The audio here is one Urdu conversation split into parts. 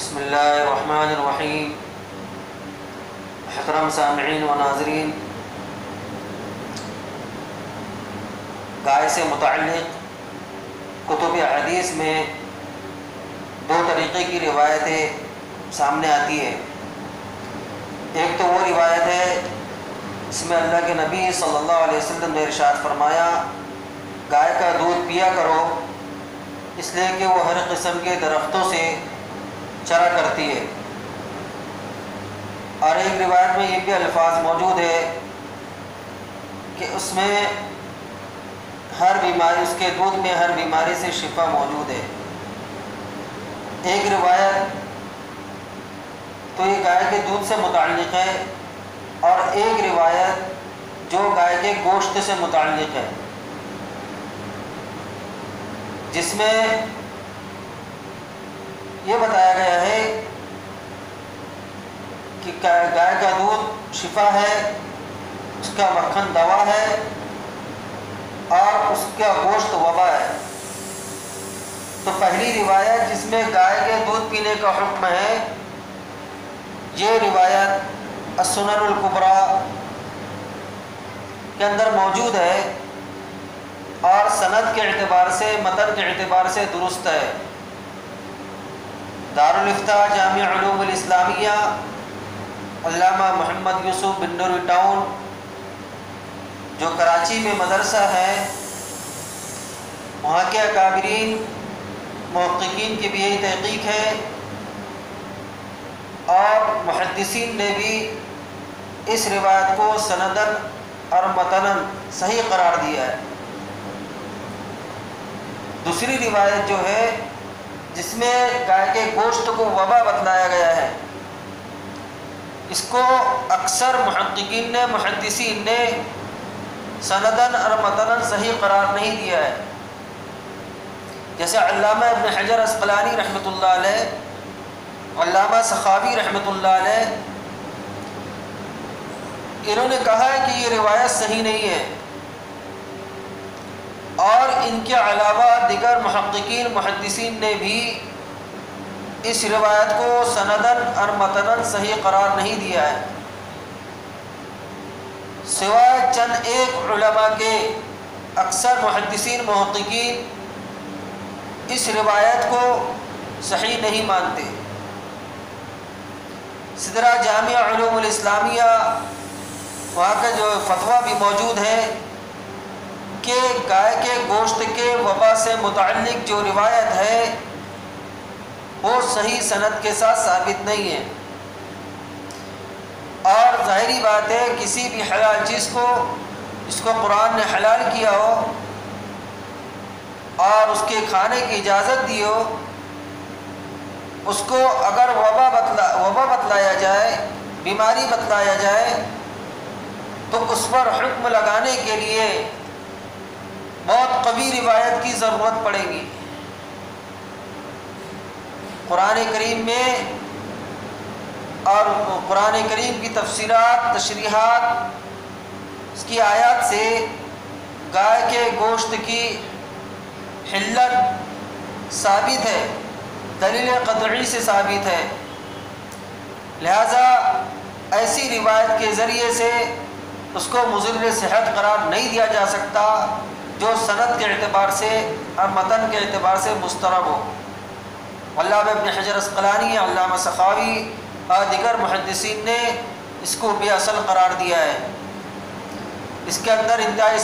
بسم اللہ الرحمن الرحیم۔ محترم سامعین و ناظرین، گائے سے متعلق کتب حدیث میں دو طریقے کی روایتیں سامنے آتی ہے۔ ایک تو وہ روایت ہے اس میں اللہ کے نبی صلی اللہ علیہ وسلم نے ارشاد فرمایا گائے کا دودھ پیا کرو اس لیے کہ وہ ہر قسم کے درختوں سے چرا کرتی ہے۔ اور ایک روایت میں یہ بھی الفاظ موجود ہے کہ اس میں ہر بیماری، اس کے دودھ میں ہر بیماری سے شفا موجود ہے۔ ایک روایت تو یہ گائے کے دودھ سے متعلق ہے اور ایک روایت جو گائے کے گوشت سے متعلق ہے، جس میں یہ بتایا گیا ہے کہ گائے کا دودھ شفا ہے، اس کا مکھن دوا ہے اور اس کا گوشت وبا ہے۔ تو پہلی روایت جس میں گائے کے دودھ پینے کا حکم ہے، یہ روایت السنن الکبریٰ کے اندر موجود ہے اور سند کے اعتبار سے، متن کے اعتبار سے درست ہے۔ دارالافتاء جامع علوم الاسلامیہ، علامہ محمد یوسف بن نوری ٹاؤن جو کراچی میں مدرسہ ہے، وہاں کے اکابرین محققین کی بھی یہی تحقیق ہے اور محدثین نے بھی اس روایت کو سندن اور متنن صحیح قرار دیا ہے۔ دوسری روایت جو ہے جس میں گائے کے گوشت کو وبا بتلایا گیا ہے، اس کو اکثر محققین نے، محدثین نے سندن اور متنن صحیح قرار نہیں دیا ہے۔ جیسے علامہ ابن حجر عسقلانی رحمۃ اللہ علیہ، علامہ سخاوی رحمۃ اللہ علیہ، انہوں نے کہا ہے کہ یہ روایت صحیح نہیں ہے، اور ان کے علاوہ دیگر محققین محدثین نے بھی اس روایت کو سندن اور متنن صحیح قرار نہیں دیا ہے، سوائے چند ایک علماء کے۔ اکثر محدثین محققین اس روایت کو صحیح نہیں مانتے۔ صدرہ جامع علوم الاسلامیہ، وہاں کا جو فتویٰ بھی موجود ہے کہ گائے کے گوشت کے وبا سے متعلق جو روایت ہے وہ صحیح سند کے ساتھ ثابت نہیں ہے، اور ظاہری بات ہے کسی بھی حلال چیز کو، جس کو قرآن نے حلال کیا ہو اور اس کے کھانے کی اجازت دی ہو، اس کو اگر وبا بتلایا جائے، بیماری بتلایا جائے، تو اس پر حکم لگانے کے لیے بہت قوی روایت کی ضرورت پڑے گی۔ قرآن کریم میں اور قرآن کریم کی تفسیرات، تشریحات، اس کی آیات سے گائے کے گوشت کی حلت ثابت ہے، دلیل قطعی سے ثابت ہے، لہذا ایسی روایت کے ذریعے سے اس کو مضر صحت قرار نہیں دیا جا سکتا جو سند کے اعتبار سے اور متن کے اعتبار سے مسترب ہو۔ علامہ ابن حجر عسقلانی، علامہ سخاوی اور دیگر محدثین نے اس کو بے اصل قرار دیا ہے۔ اس کے اندر انتہائی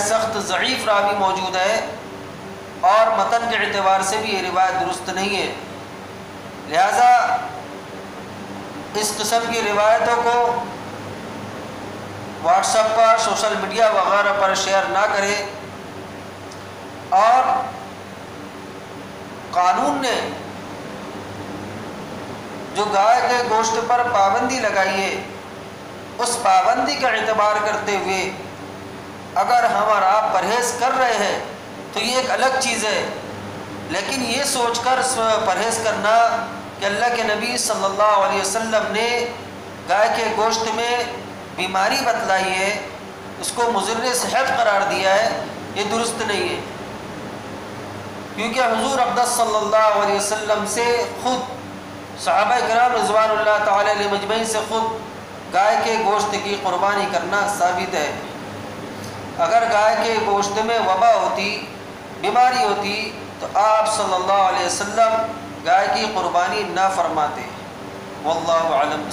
سخت ضعیف راوی موجود ہے اور متن کے اعتبار سے بھی یہ روایت درست نہیں ہے، لہذا اس قسم کی روایتوں کو واٹس ایپ پر، سوشل میڈیا وغیرہ پر شیئر نہ کرے۔ اور قانون نے جو گائے کے گوشت پر پابندی لگائی ہے، اس پابندی کا اعتبار کرتے ہوئے اگر ہم اور آپ پرہیز کر رہے ہیں تو یہ ایک الگ چیز ہے، لیکن یہ سوچ کر پرہیز کرنا کہ اللہ کے نبی صلی اللہ علیہ وسلم نے گائے کے گوشت میں بیماری بتلائی ہے، اس کو مضر صحت قرار دیا ہے، یہ درست نہیں ہے۔ کیونکہ حضور اقدس صلی اللہ علیہ وسلم سے خود صحابہ کرام رضوان اللہ تعالی علیہ مجمعین سے خود گائے کے گوشت کی قربانی کرنا ثابت ہے۔ اگر گائے کے گوشت میں وبا ہوتی، بیماری ہوتی، تو آپ صلی اللہ علیہ وسلم گائے کی قربانی نہ فرماتے۔ واللہ اعلم۔